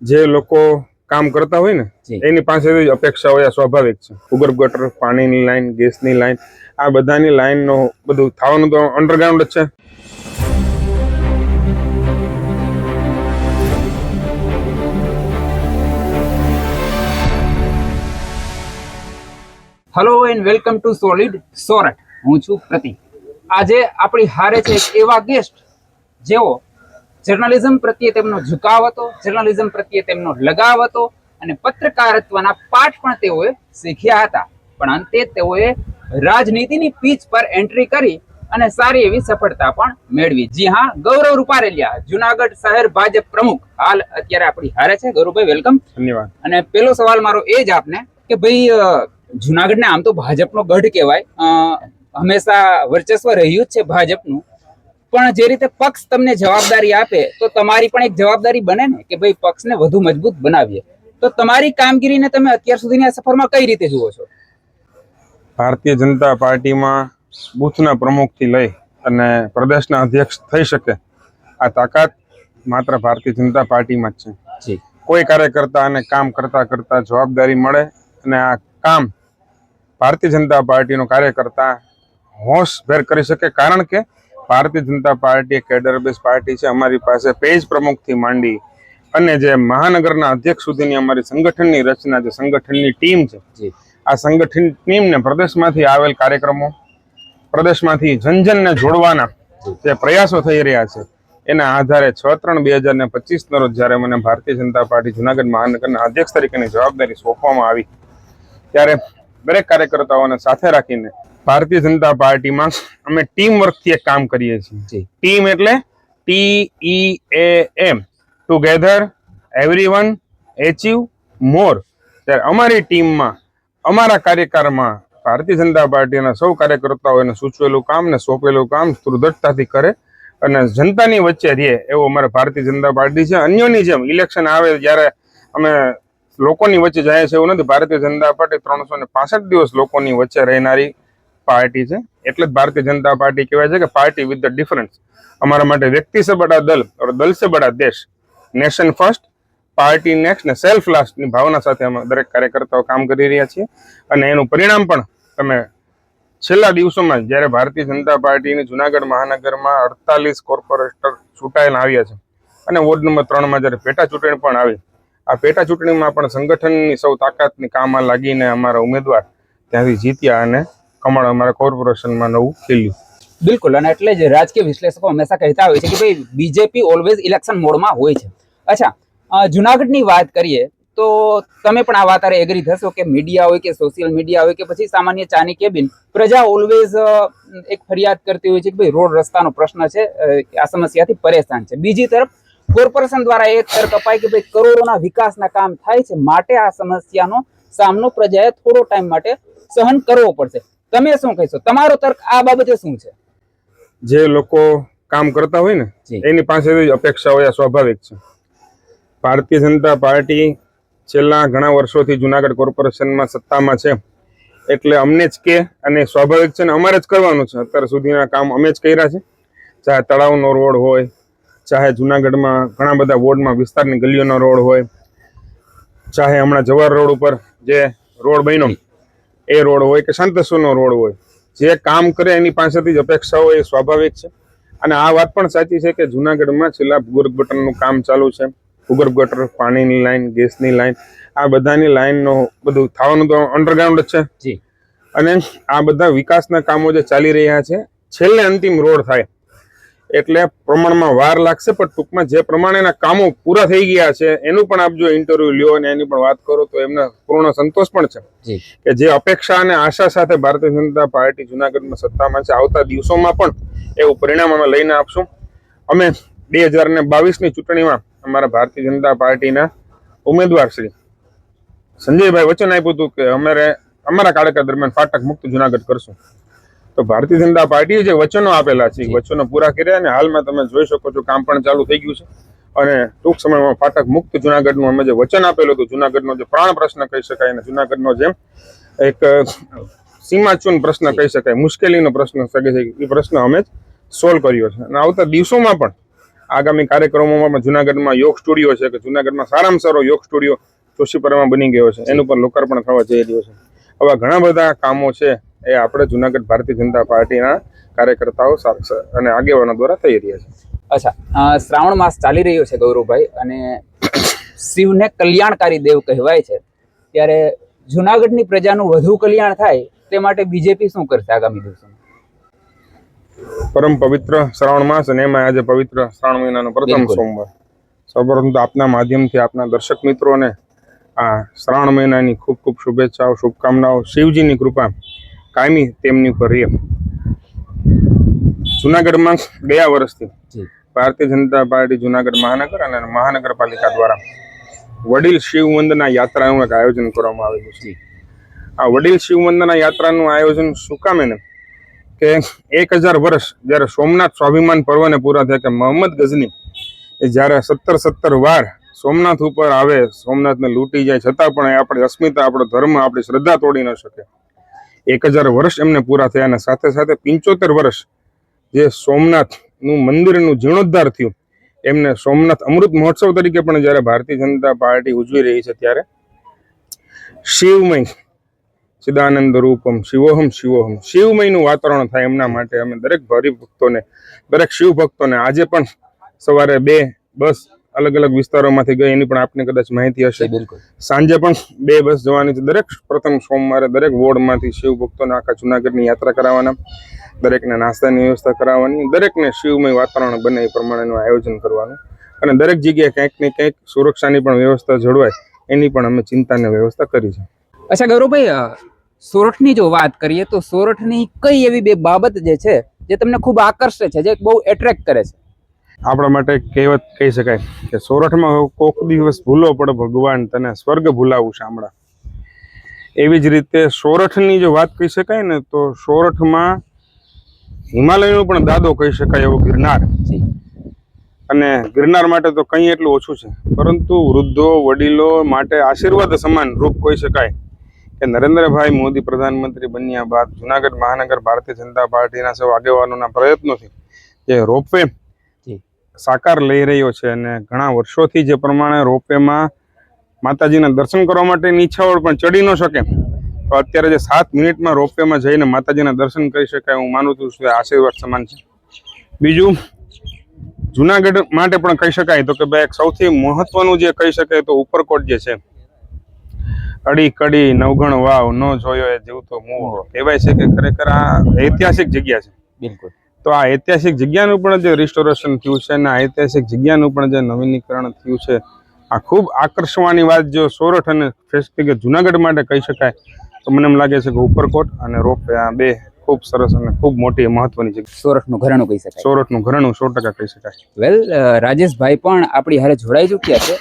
જે લોકો કામ કરતા હોય ને એની પાસેથી જ અપેક્ષા હોય, સ્વાભાવિક છે. ભૂગર્ભ ગટર, પાણીની લાઈન, ગેસની લાઈન, આ બધાની લાઈનનો બધું થવાનું તો અંડરગ્રાઉન્ડ જ છે. Hello and welcome to solid Sorath. હું છું પ્રતિક. આજે આપણી હારે છે એક એવા ગેસ્ટ જેઓ જર્નલિઝમ પ્રત્યે તેમનો ઝુકાવ હતો, જર્નલિઝમ પ્રત્યે તેમનો લગાવ હતો અને પત્રકારત્વના પાઠ પણ તેઓએ શીખ્યા હતા. પણ અંતે તેઓએ રાજનીતિની પીચ પર એન્ટ્રી કરી અને સારી એવી સફળતા પણ મેળવી. જી હા, ગૌરવ રૂપારેલિયા, જુનાગઢ શહેર ભાજપ પ્રમુખ, હાલ અત્યારે આપણી હારે છે. ગૌરવભાઈ, વેલકમ. ધન્યવાદ. અને પેલો સવાલ મારો એ જ આપને કે ભાઈ, જુનાગઢને આમ તો ભાજપનો ગઢ કહેવાય, હંમેશા વર્ચસ્વ રહ્યું જ છે ભાજપનું, પણ જે રીતે પક્ષ તમને જવાબદારી આપે તો તમારી પણ એક જવાબદારી બને ને કે ભાઈ પક્ષને વધુ મજબૂત બનાવીએ. તો તમારી કામગીરીને તમે અત્યાર સુધીની સફરમાં કઈ રીતે જુઓ છો? ભારતીય જનતા પાર્ટીમાં બૂથના પ્રમુખથી લઈ અને પ્રદેશના અધ્યક્ષ થઈ શકે આ તાકાત માત્ર ભારતીય જનતા પાર્ટીમાં જ છે. કોઈ કાર્યકર્તા અને કામ કરતા કરતા જવાબદારી મળે અને આ કામ ભારતીય જનતા પાર્ટીનો કાર્યકર્તા હોશભેર કરી શકે, કારણ કે Bharatiya Janata party cadre base party છે. અમારી પાસે પેજ પ્રમુખથી માંડી અને જે મહાનગરના અધ્યક્ષ સુધીની અમારી સંગઠનની રચના, જે સંગઠનની ટીમ છે, આ સંગઠન ટીમને પ્રદેશમાંથી આવેલ કાર્યક્રમો, પ્રદેશમાંથી જનજનને જોડવાના જે પ્રયાસો થઈ રહ્યા છે, એના આધારે 6/3/2025 રોજ જ્યારે મને ભારતીય જનતા પાર્ટી જુનાગઢ મહાનગરના અધ્યક્ષ તરીકેની જવાબદારી સોંપવામાં આવી, ત્યારે દરેક કાર્યકર્તાઓને સાથે રાખીને ભારતીય જનતા પાર્ટીમાં અમે ટીમ વર્કથી એક કામ કરીએ છીએ. ટીમ એટલે TEAM, ટુગેધર એવરીવન એચીવ મોર. ત્યારે અમારી ટીમમાં, અમારા કાર્યકાળમાં ભારતીય જનતા પાર્ટીના સૌ કાર્યકર્તાઓને સૂચવેલું કામ ને સોંપેલું કામ દૃઢતાથી કરે અને જનતાની વચ્ચે રહે એવો અમારે ભારતીય જનતા પાર્ટી છે. અન્યોની જેમ ઇલેક્શન આવે જ્યારે અમે લોકોની વચ્ચે જાય છે એવું નથી. ભારતીય જનતા પાર્ટી 365 દિવસ લોકોની વચ્ચે રહેનારી પાર્ટી છે. એટલે જ ભારતીય જનતા પાર્ટી કહેવાય છે કે પાર્ટી વિથ ધ ડિફરન્સ. અમારા માટે વ્યક્તિ સે બડા દલ और દલ સે બડા દેશ, નેશન ફર્સ્ટ, પાર્ટી નેક્સ્ટ ને સેલ્ફ લાસ્ટની ભાવના સાથે અમે દરેક કાર્યકર્તાઓ કામ કરી રહ્યા છીએ. અને એનું પરિણામ પણ તમે છેલ્લા દિવસોમાં જ્યારે ભારતીય જનતા પાર્ટીની જુનાગઢ મહાનગરમાં 48 કોર્પોરેટર ચૂંટાયેલા આવ્યા છે અને વોર્ડ નંબર 3માં જ્યારે પેટા ચૂંટણી પણ આવી, આ પેટા ચૂંટણીમાં પણ સંગઠનની સૌ તાકાતની કામમાં લાગીને અમારા ઉમેદવાર ત્યાંથી જીત્યા અને કમળ અમારા કોર્પોરેશનમાં નવું ખીલ્યું. બિલકુલ. અને એટલે જ રાજકીય વિશ્લેષકો હંમેશા કહેતા હોય છે કે ભાઈ બીજેપી ઓલવેઝ ઇલેક્શન મોડમાં હોય છે. અચ્છા, જુનાગઢની વાત કરીએ તો તમે પણ આ વાત આરે એગ્રી થશો કે મીડિયા હોય કે સોશિયલ મીડિયા હોય કે પછી સામાન્ય ચાની કેબિન, પ્રજા ઓલવેઝ એક ફરિયાદ કરતી હોય છે કે ભાઈ રોડ રસ્તાનો પ્રશ્ન છે, આ સમસ્યાથી પરેશાન છે. બીજી તરફ કોર્પોરેશન દ્વારા એક તર્ક અપાય કે ભાઈ કરોડોના વિકાસના કામ થાય છે, માટે આ સમસ્યાનો સામનો પ્રજાએ થોડો ટાઈમ માટે સહન કરવો પડશે. તમે શું કહેશો? તમારો તર્ક આ બાબતે શું છે? જે લોકો કામ કરતા હોય ને એની પાસેથી જ અપેક્ષા હોય, સ્વાભાવિક છે. ભારતીય જનતા પાર્ટી છેલ્લા ઘણા વર્ષોથી જુનાગઢ કોર્પોરેશનમાં સત્તામાં છે, એટલે અમને જ કે અને સ્વાભાવિક છે ને અમારે જ કરવાનું છે. અત્યાર સુધીના કામ અમે જ કર્યા છે. ચાહે તળાવનો રોડ હોય, ચાહે જુનાગઢમાં ઘણા બધા વોર્ડમાં વિસ્તારની ગલીઓનો રોડ હોય, ચાહે હમણાં જવાહર રોડ ઉપર જે રોડ બન્યો એ રોડ હોય કે શાંતેશ્વરનો રોડ હોય, જે કામ કરે એની પાસેથી જ અપેક્ષા હોય, એ સ્વાભાવિક છે. અને આ વાત પણ સાચી છે કે જુનાગઢમાં છેલ્લા ભૂગર્ભ ગટરનું કામ ચાલુ છે. ભૂગર્ભ ગટર, પાણીની લાઈન, ગેસની લાઈન, આ બધાની લાઈનનો બધું થવાનું તો અંડરગ્રાઉન્ડ જ છે. અને આ બધા વિકાસના કામો જે ચાલી રહ્યા છે, છેલ્લે અંતિમ રોડ થાય એટલે પ્રમાણમાં વાર લાગશે, પણ ટૂંકમાં જે પ્રમાણેના કામો પૂરા થઈ ગયા છે એનું પણ આપ જો ઇન્ટરવ્યુ લ્યો અને એની પણ વાત કરો તો એમને પૂર્ણ સંતોષ પણ છે કે જે અપેક્ષા અને આશા સાથે ભારતીય જનતા પાર્ટી જુનાગઢમાં સત્તામાં છે, આવતા દિવસોમાં પણ એવું પરિણામ અમે લઈને આપશું. અમે 2022ની ચૂંટણીમાં અમારા ભારતીય જનતા પાર્ટીના ઉમેદવાર શ્રી સંજયભાઈ વચન આપ્યું હતું કે અમારા કાર્યકાળ દરમિયાન ફાટક મુક્ત જુનાગઢ કરશું. તો ભારતીય જનતા પાર્ટીએ જે વચનો આપેલા છે એ વચનો પૂરા કર્યા અને હાલમાં તમે જોઈ શકો છો કામ પણ ચાલુ થઈ ગયું છે. અને ટૂંક સમયમાં ફાટક મુક્ત જુનાગઢનું અમે જે વચન આપેલું હતું, જુનાગઢનો જે પ્રાણ પ્રશ્ન કહી શકાય અને જુનાગઢનો જેમ એક સીમાચૂન પ્રશ્ન કહી શકાય, મુશ્કેલીનો પ્રશ્ન શકે છે, એ પ્રશ્ન અમે જ સોલ્વ કર્યો છે. અને આવતા દિવસોમાં પણ આગામી કાર્યક્રમોમાં પણ જુનાગઢમાં યોગ સ્ટુડિયો છે કે જુનાગઢમાં સારામાં સારો યોગ સ્ટુડિયો જોશીપરામાં બની ગયો છે, એનું પણ લોકાર્પણ થવા જઈ રહ્યું છે. આવા ઘણા બધા કામો છે એ આપણે જુનાગઢ ભારતીય જનતા પાર્ટીના કાર્યકર્તાઓ અને આગેવાનો દ્વારા થઈ રહ્યા છે. અચ્છા, શ્રાવણ માસ ચાલી રહ્યો છે ગૌરવભાઈ, અને શિવને કલ્યાણકારી દેવ કહેવાય છે, ત્યારે જુનાગઢની પ્રજાનું વધુ કલ્યાણ થાય તે માટે બીજેપી શું કરશે આગામી દિવસોમાં? પરમ પવિત્ર શ્રાવણ માસ અને એમાં આજે પવિત્ર શ્રાવણ મહિનાનો પ્રથમ સોમવાર. સૌપ્રથમ તો આપના માધ્યમથી આપના દર્શક મિત્રોને આ શ્રાવણ મહિનાની ખૂબ ખૂબ શુભેચ્છાઓ, શુભકામનાઓ. શિવજીની કૃપા કાયમી તેમની ઉપર રહે. જુનાગઢમાં ગયા વર્ષથી ભારતીય જનતા પાર્ટી જુનાગઢ મહાનગર અને મહાનગરપાલિકા દ્વારા વડીલ શિવ વંદના યાત્રાનું એક આયોજન કરવામાં આવેલું છે. આ વડીલ શિવ વંદના યાત્રાનું આયોજન શું કામે ને કે 1000 વર્ષ જ્યારે સોમનાથ સ્વાભિમાન પર્વને પૂરા થયા કે મોહમ્મદ ગઝની એ જ્યારે 17 વાર સોમનાથ ઉપર આવે, સોમનાથને લૂંટી જાય, છતાં પણ આપણી અસ્મિતા, આપણો ધર્મ, આપણી શ્રદ્ધા તોડી ન શકે. 1000 વર્ષ એમને પૂરા થયા અને સાથે સાથે 75 વર્ષ જે સોમનાથનું મંદિરનું જીર્ણોદ્ધાર થયું, એમને સોમનાથ અમૃત મહોત્સવ તરીકે પણ જ્યારે ભારતીય જનતા પાર્ટી ઉજવી રહી છે, ત્યારે શિવમય ચિદાનંદ રૂપમ શિવોહમ શિવોહમ શિવમયનું વાતાવરણ થાય એમના માટે અમે દરેક હરિભક્તોને, દરેક શિવ ભક્તોને આજે પણ સવારે 2 બસ અલગ અલગ વિસ્તારોમાંથી ગઈ, એની પણ આપને કદાચ માહિતી હશે. સાંજે પણ 2 બસ જવાની છે. દરેક પ્રથમ સોમવારે દરેક વોર્ડમાંથી શિવ ભક્તોને આખા જુનાગઢની યાત્રા કરાવવાના, દરેકને નાસ્તાની વ્યવસ્થા કરાવવાની, દરેકને શિવમય વાતાવરણ બને એ પ્રમાણેનું આયોજન કરવાનું, અને દરેક જગ્યાએ ક્યાંક ને ક્યાંક સુરક્ષાની પણ વ્યવસ્થા જળવાય એની પણ અમે ચિંતાની વ્યવસ્થા કરી છે. અચ્છા ગૌરવભાઈ, સોરઠની જો વાત કરીએ તો સોરઠની કઈ એવી 2 બાબત જે છે જે તમને ખૂબ આકર્ષે છે, જે બહુ એટ્રેક્ટ કરે છે? આપણા માટે કહેવત કહી શકાય કે સોરઠમાં કોક દિવસ ભૂલો પડે ભગવાન તને સ્વર્ગ ભૂલાવું શામળા. એવી જ રીતે સોરઠની જો વાત કહી શકાય ને તો સોરઠમાં હિમાલયનો પણ દાદો કહી શકાય એવો ગિરનાર, અને ગિરનાર માટે તો કંઈ એટલું ઓછું છે, પરંતુ વૃદ્ધો વડીલો માટે આશીર્વાદ સમાન રૂપ કહી શકાય કે નરેન્દ્રભાઈ મોદી પ્રધાનમંત્રી બન્યા બાદ જુનાગઢ મહાનગર ભારતીય જનતા પાર્ટીના સૌ આગેવાનોના પ્રયત્નોથી જે રોપવે સાકાર લઈ રહ્યો છે, અને ઘણા વર્ષોથી જે પ્રમાણે રોપવેમાં માતાજીના દર્શન કરવા માટેની ઈચ્છાઓ પણ ચડી ન શકે, તો અત્યારે જે 7 મિનિટમાં રોપવેમાં જઈને માતાજીના દર્શન કરી શકાય, હું માનું છું કે આશીર્વાદ સમાન છે. બીજું જુનાગઢ માટે પણ કહી શકાય તો કે ભાઈ એક સૌથી મહત્વનું જે કહી શકાય તો ઉપરકોટ જે છે, અડી કડી નવગણ વાવ ન જોયો એ જીવતો મોહ કહેવાય છે કે ખરેખર આ ઐતિહાસિક જગ્યા છે. બિલકુલ. તો આ ઐતિહાસિક જગ્યાનું પણ જે રિસ્ટોરેશન થયું છે અને આ ઐતિહાસિક જગ્યાનું પણ જે નવીનીકરણ થયું છે, આ ખૂબ આકર્ષવાની વાત જો સોરઠ અને સ્પેસિફિક જુનાગઢ માટે કહી શકાય તો મને એમ લાગે છે કે ઉપરકોટ અને રોપવે આ 2 ખૂબ સરસ અને ખૂબ મોટી મહત્વની જગ્યા. સોરઠનું ઘરેણું કહી શકાય. સોરઠનું ઘરેણું 100% કહી શકાય. વેલ, રાજેશભાઈ પણ આપણી હારે જોડાઈ ચૂક્યા છે.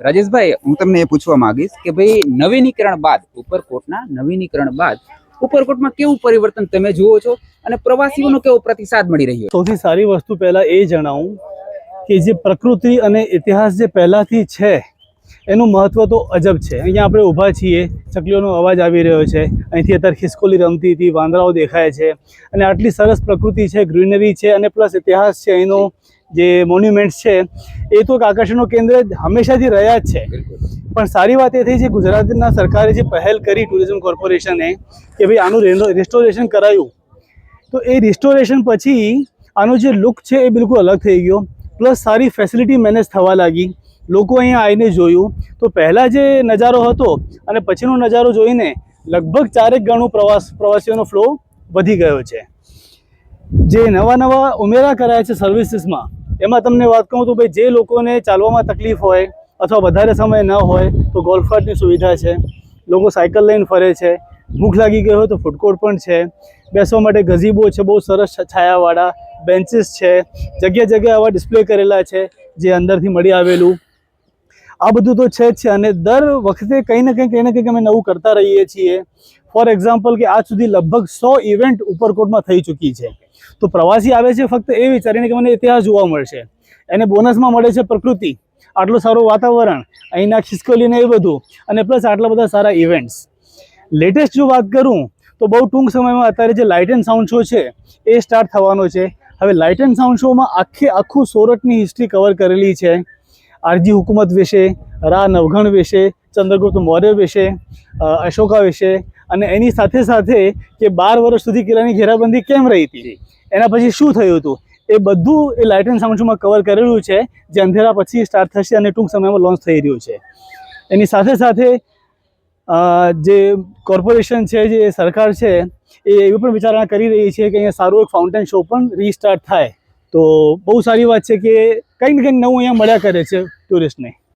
રાજેશભાઈ, હું તમને એ પૂછવા માંગીશ કે ભાઈ નવીનીકરણ બાદ, ઉપરકોટના નવીનીકરણ બાદ ઉપરકોટમાં કેવું પરિવર્તન તમે જુઓ છો અને પ્રવાસીઓનો કેવો પ્રતિસાદ મળી રહ્યો? સૌથી સારી વસ્તુ પહેલા એ જણાવું કે જે પ્રકૃતિ અને ઇતિહાસ જે પહેલાથી છે એનું મહત્વ તો અજબ છે. અહીંયા આપણે ઊભા છીએ, ચકલીઓનો અવાજ આવી રહ્યો છે, અહીંથી અત્યારે ખિસકોલી રમતી હતી, વાંદરાઓ દેખાય છે, અને આટલી સરસ પ્રકૃતિ છે, ગ્રીનરી છે, અને પ્લસ ઇતિહાસ છે, અહીંનો જે મોન્યુમેન્ટ્સ છે એ તો એક આકર્ષણનું કેન્દ્ર હંમેશાથી રહ્યા જ છે. પણ સારી વાત એ થઈ છે ગુજરાતના સરકારે જે પહેલ કરી ટુરિઝમ કોર્પોરેશને કે ભાઈ આનું રિસ્ટોરેશન કરાયું, તો એ રિસ્ટોરેશન પછી આનો જે લુક છે એ બિલકુલ અલગ થઈ ગયો, પ્લસ સારી ફેસિલિટી મેનેજ થવા લાગી. લોકો અહીંયા આવીને જોયું તો પહેલાં જે નજારો હતો અને પછીનો નજારો જોઈને લગભગ 4 ગણું પ્રવાસીઓનો ફ્લો વધી ગયો છે. જે નવા ઉમેરા કરાયા છે સર્વિસીસમાં, એમાં તમને વાત કહું તો ભાઈ જે લોકોને ચાલવામાં તકલીફ હોય અથવા વધારે સમય ન હોય તો ગોલ્ફ કાર્ટની સુવિધા છે, લોકો સાયકલ લઈને ફરે છે, ભૂખ લાગી ગઈ હોય તો ફૂડ કોર્ટ પણ છે, બેસવા માટે ગઝીબો છે, બહુ સરસ છાયાવાળા બેન્ચીસ છે, જગ્યા આવા ડિસ્પ્લે કરેલા છે જે અંદરથી મળી આવેલું. આ બધું તો છે જ છે, અને દર વખતે કંઈ ને કંઈક અમે નવું કરતા રહીએ છીએ. ફોર એક્ઝામ્પલ કે આજ સુધી લગભગ 100 ઇવેન્ટ ઉપરકોટમાં થઈ ચૂકી છે. તો પ્રવાસી આવે છે ફક્ત એ વિચારીને કે મને ઇતિહાસ જોવા મળશે, એને બોનસમાં મળે છે પ્રકૃતિ, આટલું સારું વાતાવરણ, અહીંના ખિસકોલીને એ બધું, અને પ્લસ આટલા બધા સારા ઇવેન્ટ્સ. લેટેસ્ટ જો વાત કરું તો બહુ ટૂંક સમયમાં અત્યારે જે લાઇટ એન્ડ સાઉન્ડ શો છે એ સ્ટાર્ટ થવાનો છે. હવે લાઇટ એન્ડ સાઉન્ડ શોમાં આખું સોરઠની હિસ્ટ્રી કવર કરેલી છે. આરજી હુકુમત વિશે, રા નવઘણ વિશે, ચંદ્રગુપ્ત મૌર્ય વિશે, અશોકા વિશે, અને એની સાથે સાથે કે 12 વર્ષ સુધી કિલ્લાની ઘેરાબંધી કેમ રહી હતી, એના પછી શું થયું હતું, એ બધું એ લાઇટ એન્ડ સાઉન્ડ શોમાં કવર કરેલું છે, જે અંધેરા પછી સ્ટાર્ટ થશે અને ટૂંક સમયમાં લોન્ચ થઈ રહ્યું છે. એની સાથે સાથે જે કોર્પોરેશન છે, જે સરકાર છે, એ એવી પણ વિચારણા કરી રહી છે કે અહીંયા સારું એક ફાઉન્ટેન શો પણ રીસ્ટાર્ટ થાય. તો બહુ સારી વાત છે કે કંઈક ને કંઈક નવું અહીંયા મળ્યા કરે છે ટુરિસ્ટને.